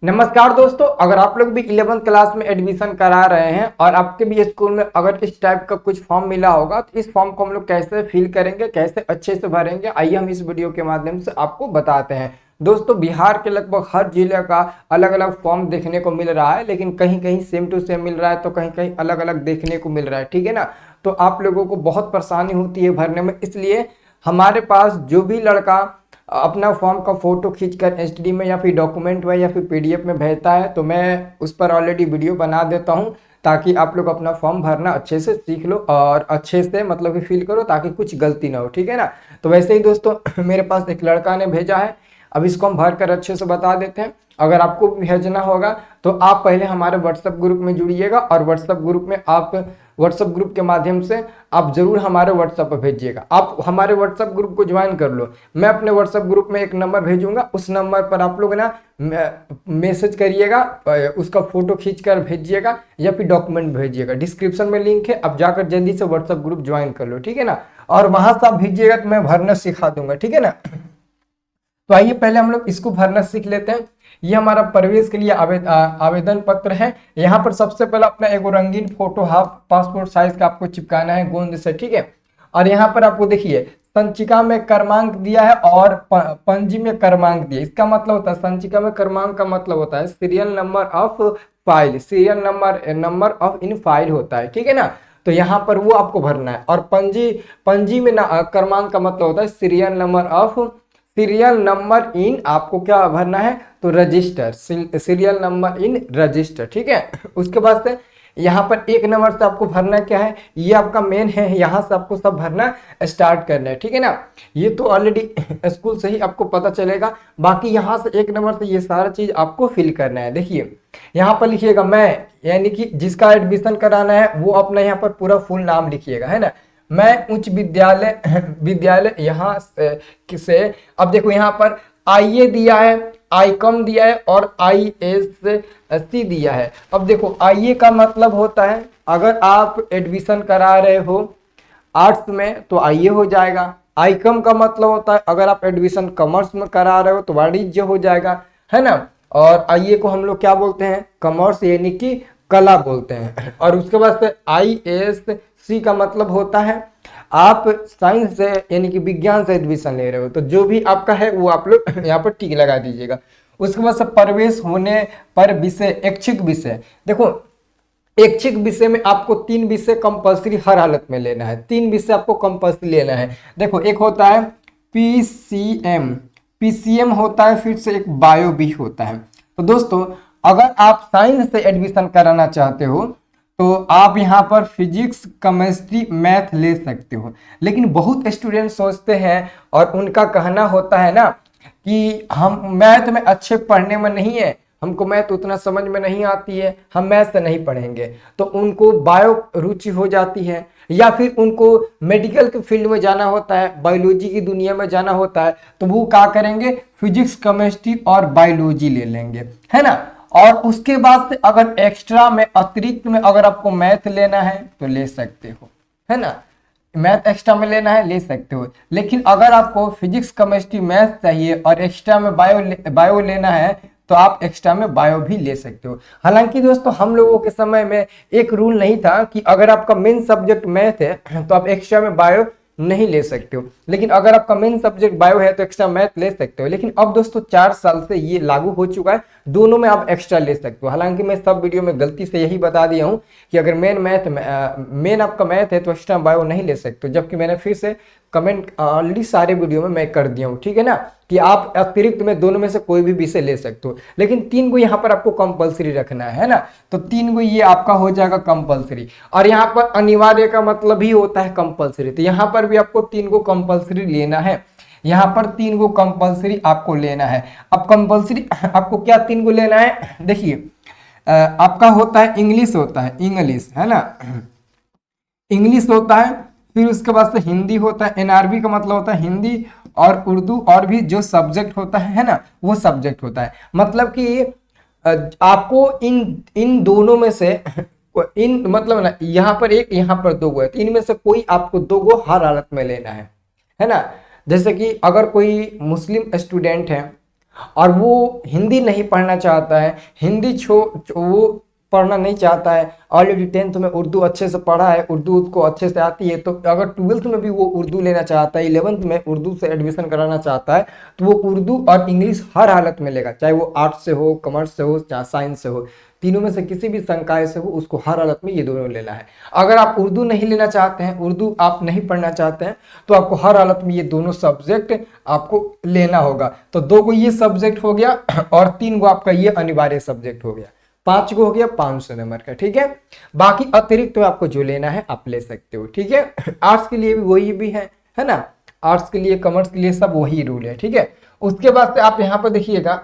नमस्कार दोस्तों, अगर आप लोग भी 11th क्लास में एडमिशन करा रहे हैं और आपके भी स्कूल में अगर इस टाइप का कुछ फॉर्म मिला होगा तो इस फॉर्म को हम लोग कैसे फिल करेंगे, कैसे अच्छे से भरेंगे, आइए हम इस वीडियो के माध्यम से आपको बताते हैं। दोस्तों, बिहार के लगभग हर जिले का अलग अलग फॉर्म देखने को मिल रहा है, लेकिन कहीं कहीं सेम टू सेम मिल रहा है तो कहीं कहीं अलग अलग देखने को मिल रहा है। ठीक है ना। तो आप लोगों को बहुत परेशानी होती है भरने में, इसलिए हमारे पास जो भी लड़का अपना फॉर्म का फोटो खींचकर एचडी में या फिर डॉक्यूमेंट में या फिर पीडीएफ में भेजता है तो मैं उस पर ऑलरेडी वीडियो बना देता हूं, ताकि आप लोग अपना फॉर्म भरना अच्छे से सीख लो और अच्छे से मतलब कि फिल करो, ताकि कुछ गलती ना हो। ठीक है ना। तो वैसे ही दोस्तों मेरे पास एक लड़का ने भेजा है, अब इसको हम भर कर अच्छे से बता देते हैं। अगर आपको भेजना होगा तो आप पहले हमारे व्हाट्सएप ग्रुप में जुड़िएगा और व्हाट्सएप ग्रुप में आप व्हाट्सएप ग्रुप के माध्यम से आप जरूर हमारे व्हाट्सएप पर भेजिएगा। आप हमारे व्हाट्सएप ग्रुप को ज्वाइन कर लो। मैं अपने व्हाट्सएप ग्रुप में एक नंबर भेजूंगा, उस नंबर पर आप लोग ना मैसेज करिएगा, उसका फोटो खींच कर भेजिएगा या फिर डॉक्यूमेंट भेजिएगा। डिस्क्रिप्शन में लिंक है, आप जाकर जल्दी से व्हाट्सएप ग्रुप ज्वाइन कर लो। ठीक है ना। और वहां से आप भेजिएगा तो मैं भरना सिखा दूंगा। ठीक है ना। तो आइए पहले हम लोग इसको भरना सीख लेते हैं। ये हमारा प्रवेश के लिए आवेदन पत्र है। यहाँ पर सबसे पहले अपना एक रंगीन फोटो हाफ पासपोर्ट साइज का आपको चिपकाना है गोंद से। ठीक है। और यहाँ पर आपको देखिए संचिका में क्रमांक दिया है और पंजी में क्रमांक दिया। इसका मतलब होता है, संचिका में क्रमांक का मतलब होता है serial number of file, serial number of in file होता है। ठीक है ना। तो यहाँ पर वो आपको भरना है। और पंजी में क्रमांक का मतलब होता है सीरियल नंबर इन आपको क्या भरना है, तो register, serial number in register. ठीक है। उसके बाद से यहाँ पर एक नंबर से आपको भरना क्या है, ये आपका मेन है, यहाँ से आपको सब भरना स्टार्ट करना है। ठीक है ना। ये तो ऑलरेडी स्कूल से ही आपको पता चलेगा, बाकी यहाँ से एक नंबर से ये सारा चीज आपको फिल करना है। देखिए यहाँ पर लिखिएगा मैं, यानी कि जिसका एडमिशन कराना है वो अपना यहाँ पर पूरा फुल नाम लिखिएगा, है ना। मैं उच्च विद्यालय यहाँ से अब देखो यहाँ पर आईए दिया है, आई कम दिया है और ISC दिया है। अब देखो आईए का मतलब होता है अगर आप एडमिशन करा रहे हो आर्ट्स में तो आईए हो जाएगा। आई कम का मतलब होता है अगर आप एडमिशन कॉमर्स में करा रहे हो तो वाणिज्य हो जाएगा, है ना। और आईए को हम लोग क्या बोलते हैं, कॉमर्स यानी कि कला बोलते हैं। और उसके बाद से ISC का मतलब होता है आप साइंस से यानी कि विज्ञान से एडमिशन ले रहे हो, तो जो भी आपका है वो आप लोग यहाँ पर टिक लगा दीजिएगा। उसके बाद से प्रवेश होने पर विषय, ऐच्छिक विषय, देखो ऐच्छिक विषय में आपको 3 विषय कंपल्सरी हर हालत में लेना है। 3 विषय आपको कंपल्सरी लेना है। देखो एक होता है पीसीएम होता है, फिर से एक बायो भी होता है। तो दोस्तों अगर आप साइंस से एडमिशन कराना चाहते हो तो आप यहाँ पर फिजिक्स केमिस्ट्री मैथ ले सकते हो। लेकिन बहुत स्टूडेंट सोचते हैं और उनका कहना होता है ना कि हम मैथ में अच्छे पढ़ने में नहीं है, हमको मैथ उतना समझ में नहीं आती है, हम मैथ से नहीं पढ़ेंगे, तो उनको बायो रुचि हो जाती है, या फिर उनको मेडिकल के फील्ड में जाना होता है, बायोलॉजी की दुनिया में जाना होता है, तो वो क्या करेंगे, फिजिक्स केमिस्ट्री और बायोलॉजी ले लेंगे, है ना। और उसके बाद से अगर एक्स्ट्रा में अतिरिक्त में अगर आपको मैथ लेना है तो ले सकते हो, है ना। मैथ एक्स्ट्रा में लेना है ले सकते हो। लेकिन अगर आपको फिजिक्स केमिस्ट्री मैथ चाहिए और एक्स्ट्रा में बायो लेना है तो आप एक्स्ट्रा में बायो भी ले सकते हो। हालांकि दोस्तों हम लोगों के समय में एक रूल नहीं था कि अगर आपका मेन सब्जेक्ट मैथ है तो आप एक्स्ट्रा में बायो नहीं ले सकते हो, लेकिन अगर आपका मेन सब्जेक्ट बायो है तो एक्स्ट्रा मैथ ले सकते हो। लेकिन अब दोस्तों 4 साल से ये लागू हो चुका है, दोनों में आप एक्स्ट्रा ले सकते हो। हालांकि मैं सब वीडियो में गलती से यही बता दिया हूं कि अगर मेन आपका मैथ है तो एक्स्ट्रा बायो नहीं ले सकते हो, जबकि मैंने फिर से कमेंट ऑलरेडी सारे वीडियो में मैं कर दिया हूँ। ठीक है ना, कि आप अतिरिक्त में दोनों में से कोई भी विषय ले सकते हो, लेकिन 3 को यहाँ पर आपको कंपलसरी रखना है ना। तो 3 को ये आपका हो जाएगा कंपलसरी। और यहाँ पर अनिवार्य का मतलब ही होता है कंपलसरी, तो यहाँ पर भी आपको 3 को कंपलसरी लेना है। यहाँ पर 3 को कंपलसरी आपको लेना है। अब कंपलसरी आपको क्या 3 को लेना है, देखिए आपका होता है इंग्लिश, होता है इंग्लिश, है ना, इंग्लिश होता है। फिर उसके बाद से हिंदी होता है, एनआरबी का मतलब होता है हिंदी, और उर्दू, और भी जो सब्जेक्ट होता है ना, वो सब्जेक्ट होता है। मतलब कि आपको इन दोनों में से इन मतलब ना, यहाँ पर एक यहाँ पर 2 है, तो इनमें से कोई आपको 2 हर हालत में लेना है ना। जैसे कि अगर कोई मुस्लिम स्टूडेंट है और वो हिंदी नहीं पढ़ना चाहता है, हिंदी वो पढ़ना नहीं चाहता है, ऑलरेडी 10th में उर्दू अच्छे से पढ़ा है, उर्दू उसको अच्छे से आती है, तो अगर 12th में भी वो उर्दू लेना चाहता है, 11th में उर्दू से एडमिशन कराना चाहता है, तो वो उर्दू और इंग्लिश हर हालत में लेगा, चाहे वो आर्ट्स से हो, कॉमर्स से हो, चाहे साइंस से हो, तीनों में से किसी भी संकाय से हो, उसको हर हालत में ये दोनों लेना है। अगर आप उर्दू नहीं लेना चाहते हैं, उर्दू आप नहीं पढ़ना चाहते हैं, तो आपको हर हालत में ये दोनों सब्जेक्ट आपको लेना होगा। तो 2 को ये सब्जेक्ट हो गया और 3 को आपका ये अनिवार्य सब्जेक्ट हो गया, 5 को हो गया 500 नंबर का, ठीक है। बाकी अतिरिक्त तो आपको जो लेना है आप ले सकते हो, ठीक है। आर्ट्स के लिए भी वही भी है ना, आर्ट्स के लिए, कॉमर्स के लिए सब वही रूल है, ठीक है। उसके बाद से आप यहाँ पर देखिएगा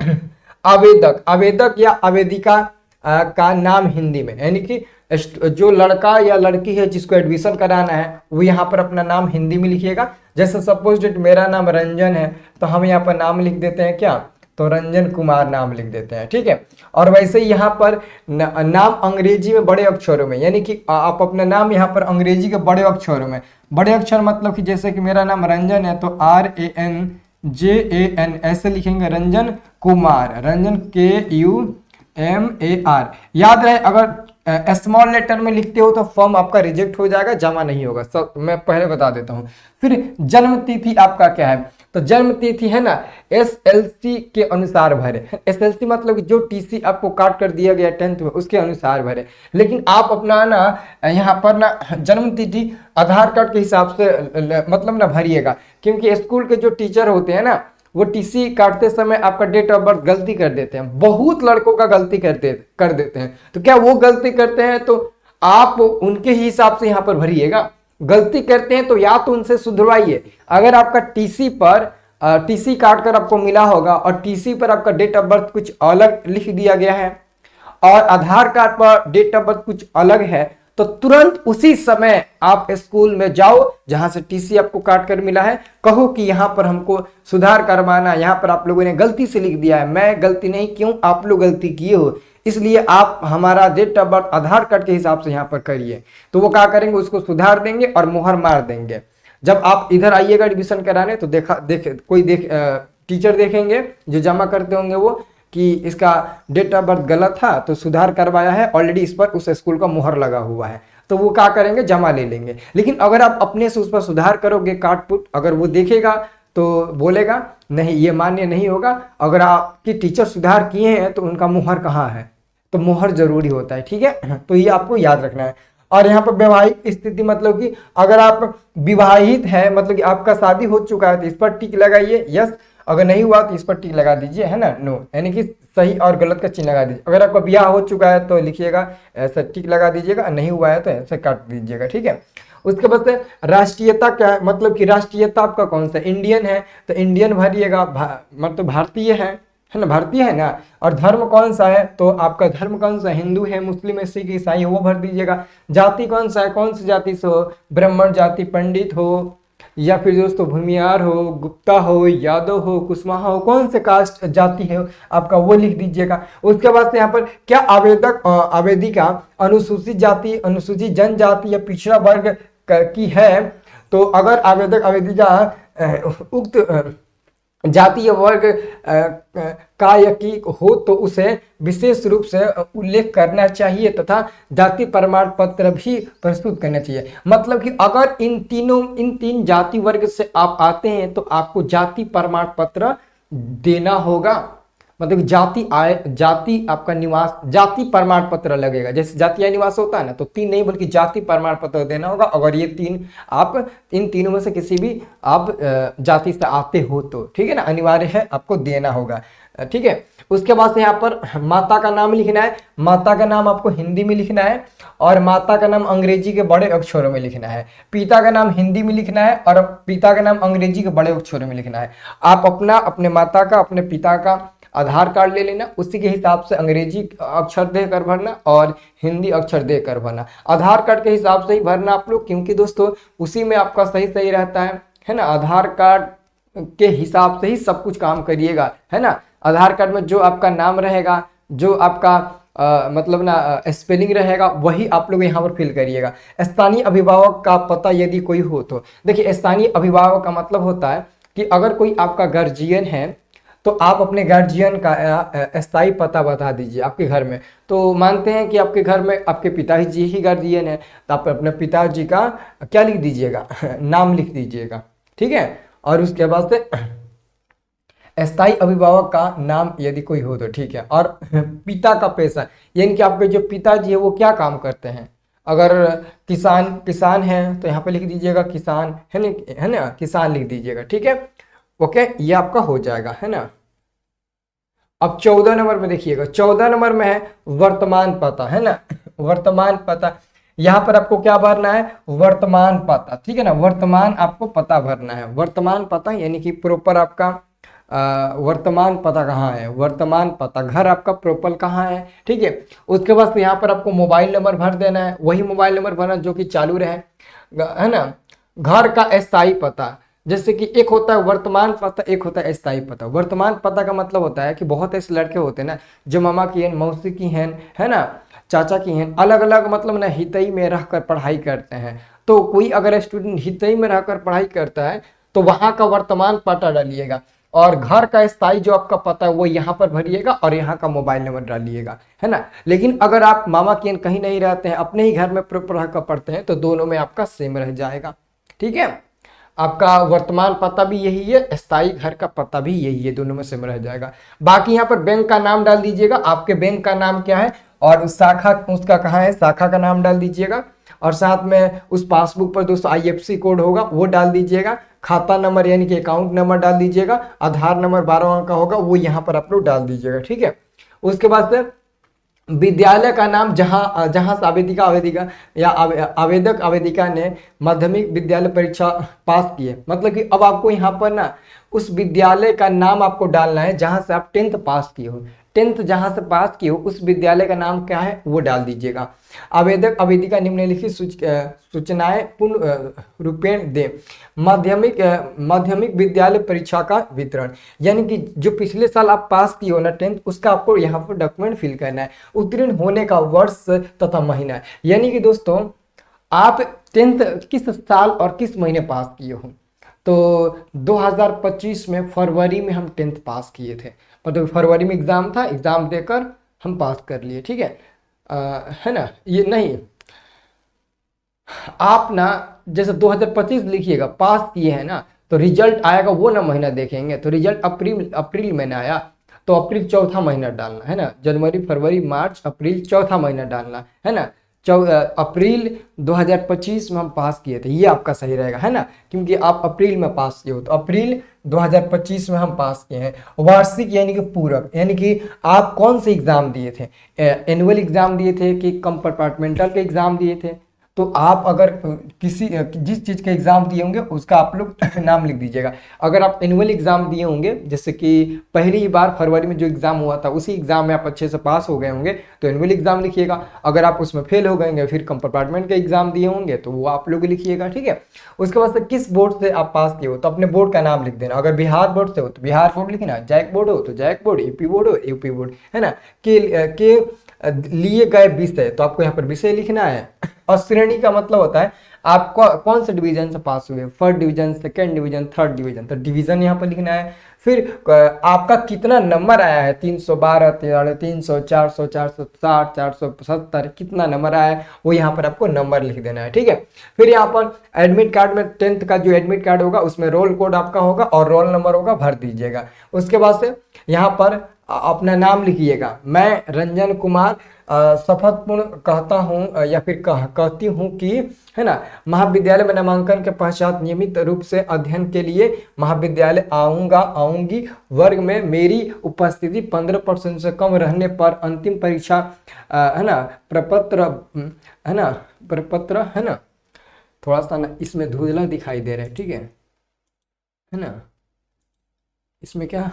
आवेदक, आवेदक या आवेदिका का नाम हिंदी में, यानी कि जो लड़का या लड़की है जिसको एडमिशन कराना है, वो यहाँ पर अपना नाम हिंदी में लिखिएगा। जैसे सपोज डेट मेरा नाम रंजन है, तो हम यहाँ पर नाम लिख देते हैं क्या, तो रंजन कुमार नाम लिख देते हैं, ठीक है। और वैसे ही यहाँ पर नाम अंग्रेजी में बड़े अक्षरों में, यानी कि आप अपना नाम यहाँ पर अंग्रेजी के बड़े अक्षरों में, बड़े अक्षर मतलब कि जैसे कि मेरा नाम रंजन है, तो RANJAN ऐसे लिखेंगे, रंजन कुमार, रंजन KUMAR। याद रहे, अगर स्मॉल लेटर में लिखते हो तो फॉर्म आपका रिजेक्ट हो जाएगा, जमा नहीं होगा, सब मैं पहले बता देता हूँ। फिर जन्म तिथि आपका क्या है, तो जन्म तिथि है ना SLC के अनुसार भरे। SLC मतलब कि जो TC आपको काट कर दिया गया 10th में, उसके अनुसार भरे। लेकिन आप अपना ना यहाँ पर ना जन्म तिथि आधार कार्ड के हिसाब से मतलब ना भरिएगा, क्योंकि स्कूल के जो टीचर होते हैं ना, वो TC काटते समय आपका डेट ऑफ बर्थ गलती कर देते हैं, बहुत लड़कों का गलती कर देते हैं। तो क्या वो गलती करते हैं तो आप उनके ही हिसाब से यहाँ पर भरिएगा, गलती करते हैं तो या तो उनसे सुधरवाइए। अगर आपका TC पर TC काट कर आपको मिला होगा और TC पर आपका डेट ऑफ बर्थ कुछ अलग लिख दिया गया है और आधार कार्ड पर डेट ऑफ बर्थ कुछ अलग है, तो तुरंत उसी समय आप स्कूल में जाओ जहां से TC आपको काट कर मिला है, कहो कि यहाँ पर हमको सुधार करवाना, यहाँ पर आप लोगों ने गलती से लिख दिया है। मैं गलती नहीं, क्यों, आप लोग गलती किए हो, इसलिए आप हमारा date of birth Aadhaar card के हिसाब से यहाँ पर करिए। तो वो क्या करेंगे, उसको सुधार देंगे और मुहर मार देंगे। जब आप इधर आइएगा एडमिशन कराने, तो टीचर देखेंगे जो जमा करते होंगे वो, कि इसका डेट ऑफ बर्थ गलत था तो सुधार करवाया है, ऑलरेडी इस पर उस स्कूल का मुहर लगा हुआ है, तो वो क्या करेंगे, जमा ले लेंगे। लेकिन अगर आप अपने से उस पर सुधार करोगे काट पुट, अगर वो देखेगा तो बोलेगा नहीं, ये मान्य नहीं होगा। अगर आपकी टीचर सुधार किए हैं तो उनका मुहर कहाँ है, तो मुहर जरूरी होता है, ठीक है। तो ये आपको याद रखना है। और यहाँ पर वैवाहिक स्थिति मतलब कि अगर आप विवाहित है, मतलब कि आपका शादी हो चुका है, तो इस पर टिक लगाइए, यस। अगर नहीं हुआ तो इस पर टिक लगा दीजिए, है ना, नो, यानी कि सही और गलत का चिन्ह लगा दीजिए। अगर आपका ब्याह हो चुका है तो लिखिएगा, ऐसा टिक लगा दीजिएगा, नहीं हुआ है तो ऐसे काट दीजिएगा, ठीक है। उसके बाद से राष्ट्रीयता क्या है, मतलब कि राष्ट्रीयता आपका कौन सा, इंडियन है तो इंडियन भरिएगा, मतलब भारतीय है ना, भारतीय है ना। और धर्म कौन सा है, तो आपका धर्म कौन सा, हिंदू है, मुस्लिम है, सिख, ईसाई, वो भर दीजिएगा। जाति कौन सा है, कौन सी जाति से हो, ब्राह्मण जाति, पंडित हो, या फिर दोस्तों भूमियार हो, गुप्ता हो, यादव हो, कुशवाहा हो, कौन से कास्ट जाति है आपका, वो लिख दीजिएगा। उसके बाद से यहाँ पर क्या आवेदक आवेदिका अनुसूचित जाति, अनुसूचित जनजाति या पिछड़ा वर्ग की है, तो अगर आवेदक आवेदिका उक्त जाति या वर्ग का या की हो तो उसे विशेष रूप से उल्लेख करना चाहिए तथा जाति प्रमाण पत्र भी प्रस्तुत करना चाहिए। मतलब कि अगर इन तीन जाति वर्ग से आप आते हैं तो आपको जाति प्रमाण पत्र देना होगा। मतलब जाति आपका निवास, जाति प्रमाण पत्र लगेगा। जैसे जातीय निवास होता है ना, तो 3 नहीं बल्कि जाति प्रमाण पत्र देना होगा। अगर ये 3 आप इन तीनों में से किसी भी आप जाति से आते हो तो, ठीक है ना, अनिवार्य है आपको देना होगा, ठीक है। उसके बाद से यहाँ पर माता का नाम लिखना है। माता का नाम आपको हिंदी में लिखना है और माता का नाम अंग्रेजी के बड़े अक्षरों में लिखना है। पिता का नाम हिंदी में लिखना है और पिता का नाम अंग्रेजी के बड़े अक्षरों में लिखना है। आप अपने माता का, अपने पिता का आधार कार्ड ले लेना, उसी के हिसाब से अंग्रेजी अक्षर देकर भरना और हिंदी अक्षर देकर भरना। आधार कार्ड के हिसाब से ही भरना आप लोग, क्योंकि दोस्तों उसी में आपका सही रहता है ना। आधार कार्ड के हिसाब से ही सब कुछ काम करिएगा, है ना। आधार कार्ड में जो आपका नाम रहेगा, जो आपका मतलब ना स्पेलिंग रहेगा, वही आप लोग यहाँ पर फिल करिएगा। स्थानीय अभिभावक का पता यदि कोई हो तो, देखिए स्थानीय अभिभावक का मतलब होता है कि अगर कोई आपका गार्जियन है तो आप अपने गार्जियन का स्थायी पता बता दीजिए आपके घर में। तो मानते हैं कि आपके घर में आपके पिताजी ही गार्जियन है, तो आप अपने पिताजी का क्या लिख दीजिएगा नाम लिख दीजिएगा, ठीक है। और उसके बाद से स्थायी अभिभावक का नाम यदि कोई हो तो ठीक है। और पिता का पेशा, यानी कि आपके जो पिताजी है वो क्या काम करते हैं। अगर किसान है तो यहाँ पे लिख दीजिएगा किसान, है ना, किसान लिख दीजिएगा, ठीक है। ओके, ये आपका हो जाएगा, है ना। अब 14 नंबर में देखिएगा, 14 नंबर में है वर्तमान पता, है ना। वर्तमान पता, यहाँ पर आपको क्या भरना है, वर्तमान पता, ठीक है ना। वर्तमान आपको पता भरना है, वर्तमान पता यानी कि प्रॉपर आपका वर्तमान पता कहाँ है, वर्तमान पता घर आपका प्रॉपर कहाँ है, ठीक है। उसके बाद यहाँ पर आपको मोबाइल नंबर भर देना है, वही मोबाइल नंबर भरना जो कि चालू रहे, है ना। घर का स्थायी पता, जैसे कि एक होता है वर्तमान पता, एक होता है स्थायी पता। वर्तमान पता का मतलब होता है कि बहुत ऐसे लड़के होते हैं ना जो मामा की हैं, मौसी की हैं, है ना, चाचा की हैं, अलग अलग मतलब ना हितई में रहकर पढ़ाई करते हैं। तो कोई अगर स्टूडेंट हितई में रहकर पढ़ाई करता है तो वहाँ का वर्तमान पता डालिएगा, और घर का स्थायी जो आपका पता है वो यहाँ पर भरिएगा और यहाँ का मोबाइल नंबर डालिएगा, है ना। लेकिन अगर आप मामा की कहीं नहीं रहते हैं, अपने ही घर में रहकर पढ़ते हैं, तो दोनों में आपका सेम रह जाएगा, ठीक है। आपका वर्तमान पता भी यही है, स्थायी घर का पता भी यही है, दोनों में सेम रह जाएगा। बाकी यहाँ पर बैंक का नाम डाल दीजिएगा, आपके बैंक का नाम क्या है और उस शाखा उसका कहाँ है, शाखा का नाम डाल दीजिएगा। और साथ में उस पासबुक पर दोस्तों IFSC कोड होगा वो डाल दीजिएगा। खाता नंबर यानी कि अकाउंट नंबर डाल दीजिएगा। आधार नंबर 12 अंक का होगा वो यहाँ पर आप लोग डाल दीजिएगा, ठीक है। उसके बाद से विद्यालय का नाम जहां जहां से आवेदिका या आवेदक आवेदिका ने माध्यमिक विद्यालय परीक्षा पास की है, मतलब कि अब आपको यहाँ पर ना उस विद्यालय का नाम आपको डालना है जहां से आप 10th पास किए हो। 10th जहां से पास किए हो उस विद्यालय का नाम क्या है वो डाल दीजिएगा। आवेदक आवेदिका निम्नलिखित सूचनाएं पूर्ण रूपेण दे। माध्यमिक विद्यालय परीक्षा का वितरण, यानी कि जो पिछले साल आप पास किए हो ना 10th, उसका आपको यहाँ पर डॉक्यूमेंट फिल करना है। उत्तीर्ण होने का वर्ष तथा महीना, यानी कि दोस्तों आप 10th किस साल और किस महीने पास किए हो। तो 2025 में फरवरी में हम 10th पास किए थे, मतलब फरवरी में एग्जाम था, एग्जाम देकर हम पास कर लिए, ठीक है। है ना, ये नहीं आप ना जैसे 2025 लिखिएगा, पास किए हैं ना, तो रिजल्ट आएगा वो ना महीना देखेंगे। तो रिजल्ट अप्रैल में आया तो अप्रैल चौथा महीना डालना है ना, जनवरी फरवरी मार्च अप्रैल चौथा महीना डालना है ना। अप्रैल 2025 में हम पास किए थे, ये आपका सही रहेगा, है ना, क्योंकि आप अप्रैल में पास किए हो। तो अप्रैल 2025 में हम पास किए हैं। वार्षिक यानी कि पूरक, यानी कि आप कौन से एग्जाम दिए थे, एनुअल एग्जाम दिए थे कि कंपार्टमेंटल के एग्जाम दिए थे। तो आप अगर किसी जिस चीज़ का एग्जाम दिए होंगे उसका आप लोग नाम लिख दीजिएगा। अगर आप एनुअल एग्जाम दिए होंगे, जैसे कि पहली ही बार फरवरी में जो एग्जाम हुआ था उसी एग्जाम में आप अच्छे से पास हो गए होंगे तो एनुअल एग्जाम लिखिएगा। अगर आप उसमें फेल हो गए फिर कंपार्टमेंट के एग्जाम दिए होंगे तो वो आप लोग लिखिएगा, ठीक है। उसके बाद से किस बोर्ड से आप पास किए हो तो अपने बोर्ड का नाम लिख देना। अगर बिहार बोर्ड से हो तो बिहार बोर्ड लिखना, जैक बोर्ड हो तो जैक बोर्ड, यूपी बोर्ड हो यूपी बोर्ड, है ना। के लिए गए विषय तो आपको यहाँ पर विषय लिखना है। और श्रेणी का मतलब होता है आप कौन से डिवीजन से पास हुए, first division, second division, third division, तो डिवीजन यहाँ पर लिखना है। फिर आपका कितना नंबर आया है, 312, 300, 400, 460, 475, कितना नंबर आया है वो यहाँ पर आपको नंबर लिख देना है, ठीक है। फिर यहाँ पर एडमिट कार्ड में 10th का जो एडमिट कार्ड होगा उसमें रोल कोड आपका होगा और रोल नंबर होगा, भर दीजिएगा। उसके बाद से यहाँ पर अपना नाम लिखिएगा। मैं रंजन कुमार शपथपूर्ण कहता हूँ या फिर कहती हूँ कि, है ना, महाविद्यालय में नामांकन के पश्चात नियमित रूप से अध्ययन के लिए महाविद्यालय आऊंगी। वर्ग में मेरी उपस्थिति 15% से कम रहने पर अंतिम परीक्षा है ना प्रपत्र, है ना, प्रपत्र, है ना, थोड़ा सा ना इसमें धुंधला दिखाई दे रहा है, ठीक है ना। इसमें क्या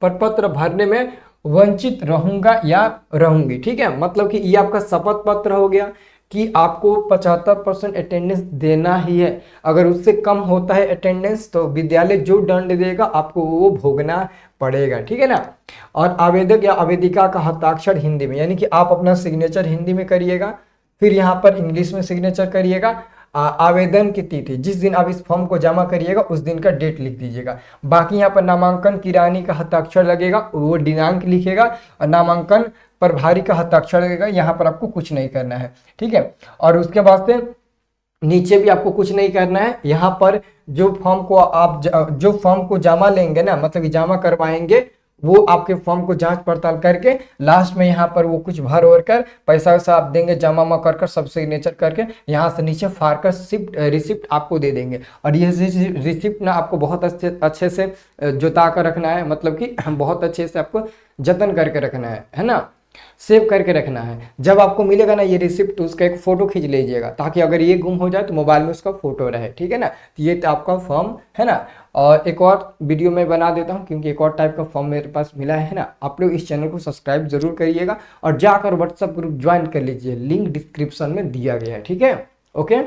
प्रपत्र भरने में वंचित रहूंगा या रहूंगी, ठीक है। मतलब कि ये आपका शपथ पत्र हो गया कि आपको 75% अटेंडेंस देना ही है। अगर उससे कम होता है अटेंडेंस तो विद्यालय जो दंड देगा आपको वो भोगना पड़ेगा, ठीक है ना। और आवेदक या आवेदिका का हस्ताक्षर हिंदी में, यानी कि आप अपना सिग्नेचर हिंदी में करिएगा, फिर यहाँ पर इंग्लिश में सिग्नेचर करिएगा। आवेदन की तिथि, जिस दिन आप इस फॉर्म को जमा करिएगा उस दिन का डेट लिख दीजिएगा। बाकी यहाँ पर नामांकन किरानी का हस्ताक्षर लगेगा, वो दिनांक लिखेगा, और नामांकन प्रभारी का हस्ताक्षर लगेगा। यहाँ पर आपको कुछ नहीं करना है, ठीक है। और उसके बाद से नीचे भी आपको कुछ नहीं करना है। यहाँ पर जो फॉर्म को आप जो फॉर्म को जमा लेंगे ना, मतलब जमा करवाएंगे, वो आपके फॉर्म को जांच पड़ताल करके लास्ट में यहाँ पर वो कुछ भर और कर पैसा वैसा आप देंगे, जमा कर कर सब सिग्नेचर करके यहाँ से नीचे फाड़ कर रिसिप्ट आपको दे देंगे। और ये रिसिप्ट ना आपको बहुत अच्छे से जुटा कर रखना है, मतलब कि बहुत अच्छे से आपको जतन करके रखना है ना, सेव करके रखना है। जब आपको मिलेगा ना ये रिसिप्ट, तो उसका एक फोटो खींच लीजिएगा, ताकि अगर ये गुम हो जाए तो मोबाइल में उसका फोटो रहे, ठीक है ना। तो ये तो आपका फॉर्म है ना। और एक और वीडियो मैं बना देता हूँ, क्योंकि एक और टाइप का फॉर्म मेरे पास मिला है ना। आप लोग इस चैनल को सब्सक्राइब जरूर करिएगा और जाकर व्हाट्सएप ग्रुप ज्वाइन कर लीजिए, लिंक डिस्क्रिप्शन में दिया गया है, ठीक है। ओके।